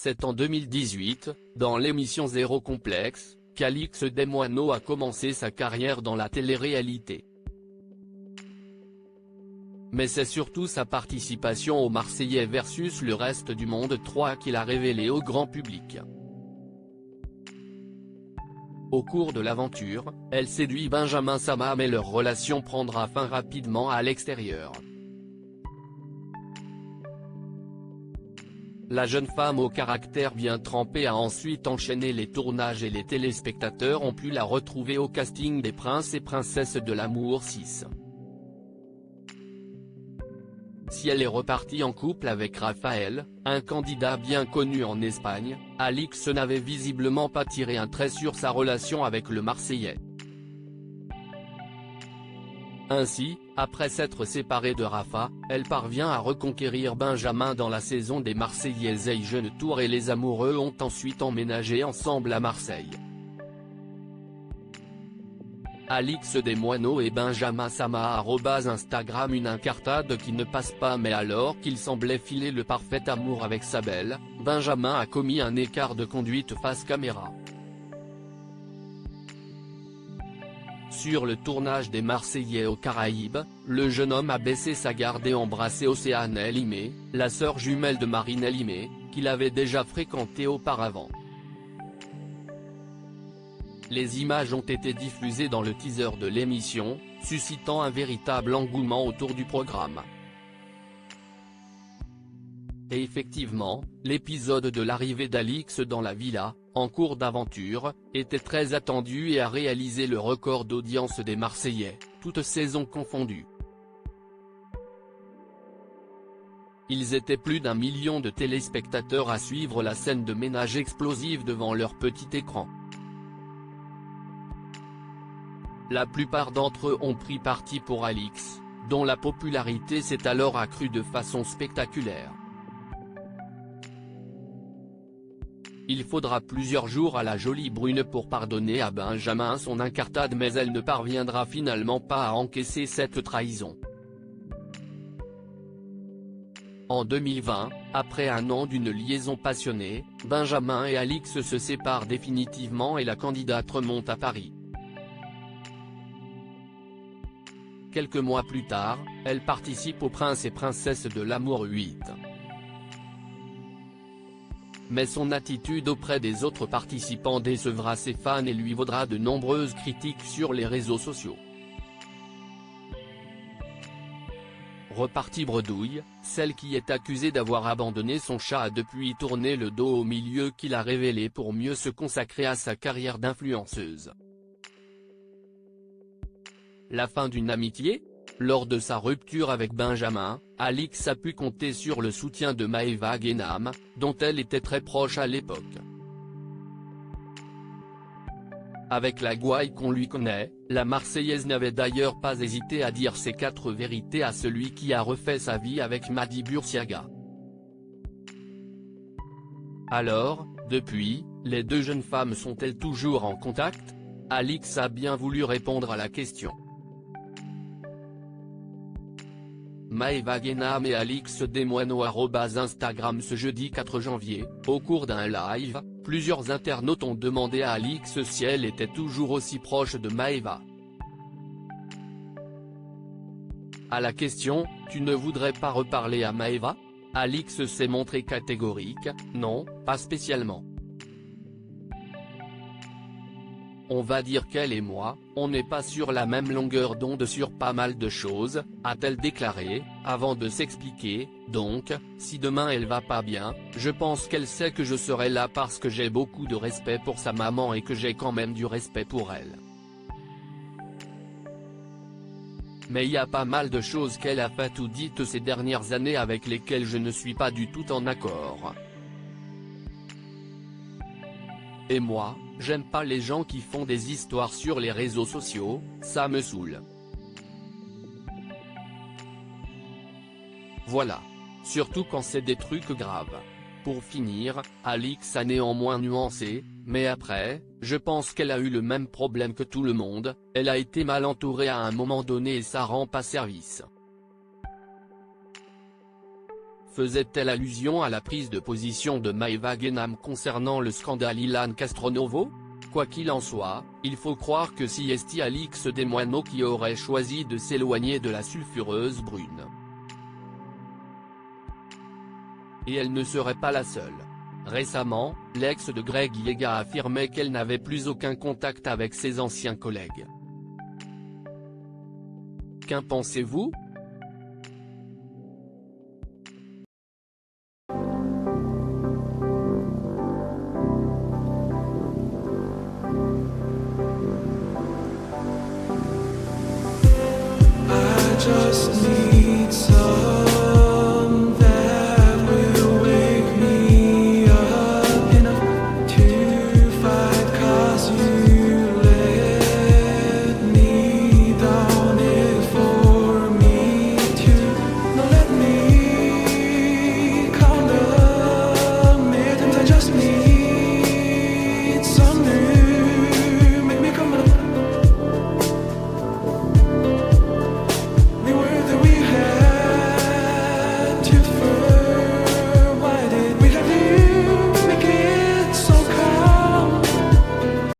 C'est en 2018, dans l'émission Zéro Complexe, qu'Alix Desmoineaux a commencé sa carrière dans la télé-réalité. Mais c'est surtout sa participation aux Marseillais versus le reste du monde 3 qu'il a révélé au grand public. Au cours de l'aventure, elle séduit Benjamin Sama mais leur relation prendra fin rapidement à l'extérieur. La jeune femme au caractère bien trempé a ensuite enchaîné les tournages et les téléspectateurs ont pu la retrouver au casting des Princes et Princesses de l'amour 6. Si elle est repartie en couple avec Raphaël, un candidat bien connu en Espagne, Alix n'avait visiblement pas tiré un trait sur sa relation avec le Marseillais. Ainsi, après s'être séparée de Rafa, elle parvient à reconquérir Benjamin dans la saison des Marseillaises et Jeune Tour et les amoureux ont ensuite emménagé ensemble à Marseille. Alix Desmoineaux et Benjamin Sama @Instagram une incartade qui ne passe pas mais alors qu'il semblait filer le parfait amour avec sa belle, Benjamin a commis un écart de conduite face caméra. Sur le tournage des Marseillais aux Caraïbes, le jeune homme a baissé sa garde et embrassé Océane Elimé, la sœur jumelle de Marine Elimé, qu'il avait déjà fréquentée auparavant. Les images ont été diffusées dans le teaser de l'émission, suscitant un véritable engouement autour du programme. Et effectivement, l'épisode de l'arrivée d'Alix dans la villa, en cours d'aventure, était très attendu et a réalisé le record d'audience des Marseillais, toutes saisons confondues. Ils étaient plus d'1 million de téléspectateurs à suivre la scène de ménage explosive devant leur petit écran. La plupart d'entre eux ont pris parti pour Alix, dont la popularité s'est alors accrue de façon spectaculaire. Il faudra plusieurs jours à la jolie brune pour pardonner à Benjamin son incartade mais elle ne parviendra finalement pas à encaisser cette trahison. En 2020, après un an d'une liaison passionnée, Benjamin et Alix se séparent définitivement et la candidate remonte à Paris. Quelques mois plus tard, elle participe aux Princes et Princesses de l'amour 8. Mais son attitude auprès des autres participants décevra ses fans et lui vaudra de nombreuses critiques sur les réseaux sociaux. Repartie bredouille, celle qui est accusée d'avoir abandonné son chat a depuis tourné le dos au milieu qu'il a révélé pour mieux se consacrer à sa carrière d'influenceuse. La fin d'une amitié ? Lors de sa rupture avec Benjamin, Alix a pu compter sur le soutien de Maëva Guénam, dont elle était très proche à l'époque. Avec la gouaille qu'on lui connaît, la Marseillaise n'avait d'ailleurs pas hésité à dire ses 4 vérités à celui qui a refait sa vie avec Mady Bursiaga. Alors, depuis, les deux jeunes femmes sont-elles toujours en contact ? Alix a bien voulu répondre à la question. Maëva Guénam et Alix Desmoineaux @Instagram Ce jeudi 4 janvier, au cours d'un live, plusieurs internautes ont demandé à Alix si elle était toujours aussi proche de Maëva. À la question « Tu ne voudrais pas reparler à Maëva ?», Alix s'est montrée catégorique « Non, pas spécialement. On va dire qu'elle et moi, on n'est pas sur la même longueur d'onde sur pas mal de choses », a-t-elle déclaré, avant de s'expliquer, donc, si demain elle va pas bien, je pense qu'elle sait que je serai là parce que j'ai beaucoup de respect pour sa maman et que j'ai quand même du respect pour elle. Mais il y a pas mal de choses qu'elle a faites ou dites ces dernières années avec lesquelles je ne suis pas du tout en accord. Et moi, j'aime pas les gens qui font des histoires sur les réseaux sociaux, ça me saoule. Voilà. Surtout quand c'est des trucs graves. Pour finir, Alix a néanmoins nuancé, mais après, je pense qu'elle a eu le même problème que tout le monde, elle a été mal entourée à un moment donné et ça rend pas service. Faisait-elle allusion à la prise de position de Maëva Guénam concernant le scandale Ilan Castronovo? Quoi qu'il en soit, il faut croire que si est Alix Desmoineaux qui aurait choisi de s'éloigner de la sulfureuse brune. Et elle ne serait pas la seule. Récemment, l'ex de Greg Yega affirmait qu'elle n'avait plus aucun contact avec ses anciens collègues. Qu'en pensez-vous? Just need some that will wake me up enough to fight, 'cause you let me down it for me to not let me count the minutes. I just need some new, make me come up. We had to